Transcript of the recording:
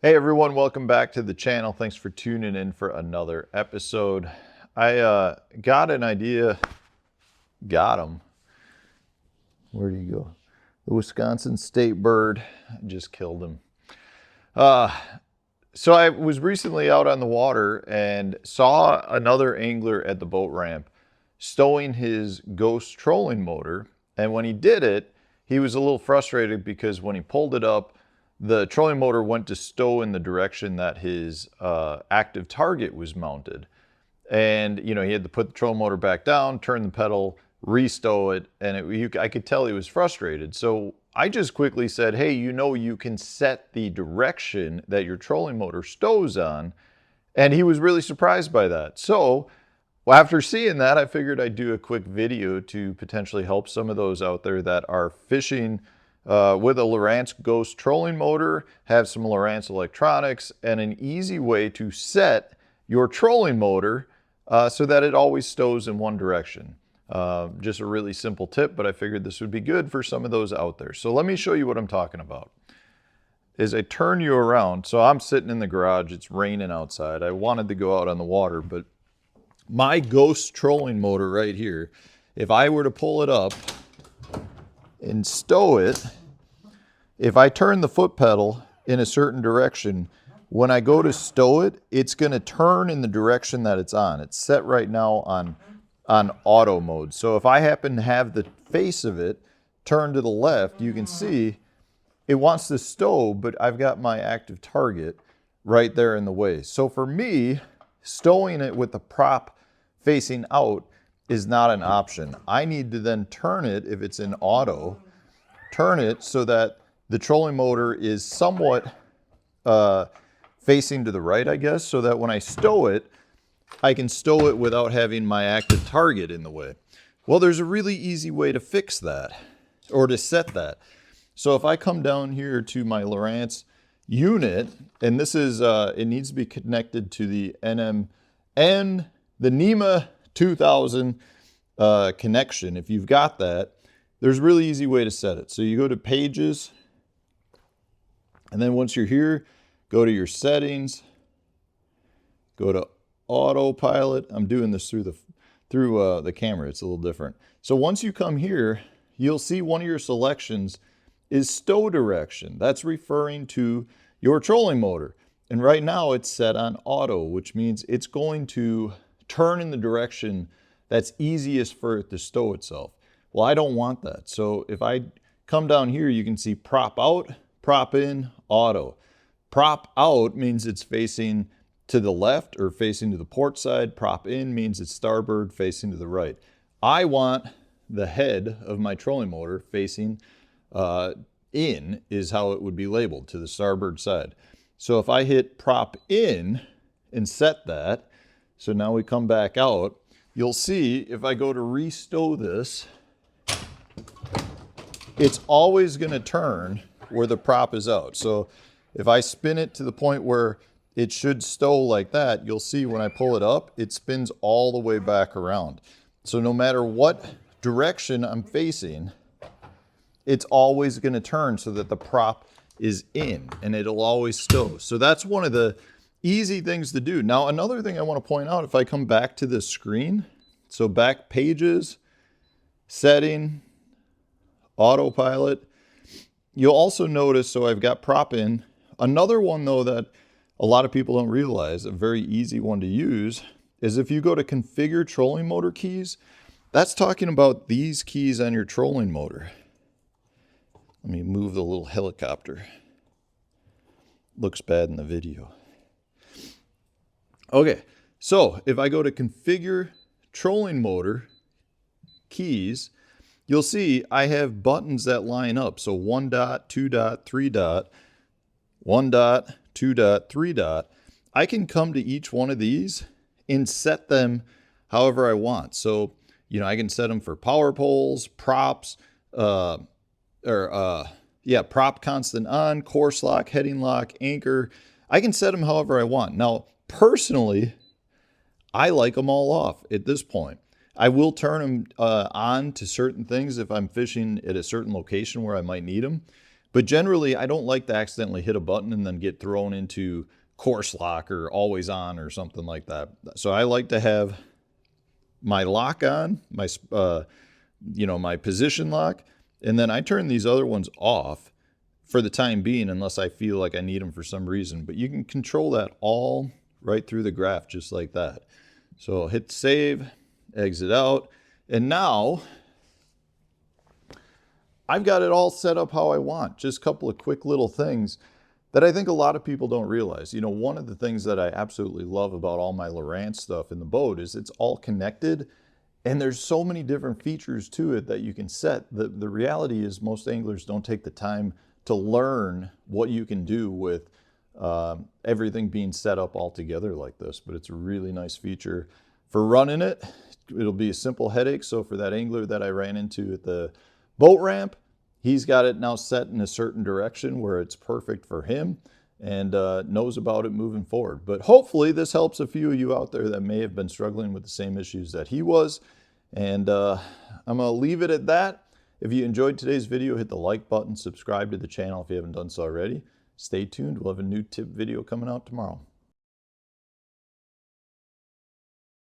Hey everyone, welcome back to the channel. Thanks for tuning in for another episode. I got an idea, got him. Where'd he go? The Wisconsin state bird, I just killed him. So I was recently out on the water and saw another angler at the boat ramp stowing his Ghost trolling motor. And when he did it, he was a little frustrated because when he pulled it up, the trolling motor went to stow in the direction that his active target was mounted. And, he had to put the trolling motor back down, turn the pedal, restow it, and I could tell he was frustrated. So I just quickly said, hey, you can set the direction that your trolling motor stows on. And he was really surprised by that. So after seeing that, I figured I'd do a quick video to potentially help some of those out there that are fishing with a Lowrance Ghost trolling motor, have some Lowrance electronics, and an easy way to set your trolling motor so that it always stows in one direction. Just a really simple tip, but I figured this would be good for some of those out there. So let me show you what I'm talking about. As I turn you around, so I'm sitting in the garage, it's raining outside. I wanted to go out on the water, but my Ghost trolling motor right here, if I were to pull it up and stow it, if I turn the foot pedal in a certain direction, when I go to stow it, it's going to turn in the direction that it's on. It's set right now on auto mode. So if I happen to have the face of it turned to the left, you can see it wants to stow, but I've got my active target right there in the way. So for me, stowing it with the prop facing out is not an option. I need to then turn it, if it's in auto, turn it so that the trolling motor is somewhat facing to the right, I guess, so that when I stow it, I can stow it without having my active target in the way. Well, there's a really easy way to fix that, or to set that. So if I come down here to my Lowrance unit, and this is, it needs to be connected to the the NEMA 2000 connection. If you've got that, there's a really easy way to set it. So you go to Pages, and then once you're here, go to your settings, go to autopilot. I'm doing this through the camera. It's a little different. So once you come here, you'll see one of your selections is stow direction. That's referring to your trolling motor. And right now it's set on auto, which means it's going to turn in the direction that's easiest for it to stow itself. Well, I don't want that. So if I come down here, you can see prop out, prop in, auto. Prop out means it's facing to the left or facing to the port side. Prop in means it's starboard, facing to the right. I want the head of my trolling motor facing in, is how it would be labeled, to the starboard side. So if I hit prop in and set that, so now we come back out, you'll see if I go to restow this, it's always going to turn where the prop is out. So if I spin it to the point where it should stow like that, you'll see when I pull it up, it spins all the way back around. So no matter what direction I'm facing, it's always going to turn so that the prop is in, and it'll always stow. So that's one of the easy things to do. Now, another thing I want to point out, if I come back to this screen, so back Pages, setting, autopilot, you'll also notice, so I've got prop in. Another one though that a lot of people don't realize, a very easy one to use, is if you go to configure trolling motor keys, that's talking about these keys on your trolling motor. Let me move the little helicopter. Looks bad in the video. Okay, so if I go to configure trolling motor keys, you'll see I have buttons that line up. So 1 dot, 2 dot, 3 dot, 1 dot, 2 dot, 3 dot. I can come to each one of these and set them however I want. So, I can set them for power poles, props, prop constant on, course lock, heading lock, anchor. I can set them however I want. Now, personally, I like them all off at this point. I will turn them on to certain things if I'm fishing at a certain location where I might need them. But generally, I don't like to accidentally hit a button and then get thrown into course lock or always on or something like that. So I like to have my lock on, my my position lock, and then I turn these other ones off for the time being unless I feel like I need them for some reason. But you can control that all right through the graph just like that. So hit save, exit out, and now I've got it all set up how I want. Just a couple of quick little things that I think a lot of people don't realize. You know, one of the things that I absolutely love about all my Lowrance stuff in the boat is it's all connected, and there's so many different features to it that you can set. The reality is most anglers don't take the time to learn what you can do with everything being set up all together like this, but it's a really nice feature for running it. It'll be a simple headache. So for that angler that I ran into at the boat ramp, he's got it now set in a certain direction where it's perfect for him, and knows about it moving forward. But hopefully this helps a few of you out there that may have been struggling with the same issues that he was. And I'm going to leave it at that. If you enjoyed today's video, hit the like button, subscribe to the channel if you haven't done so already. Stay tuned. We'll have a new tip video coming out tomorrow.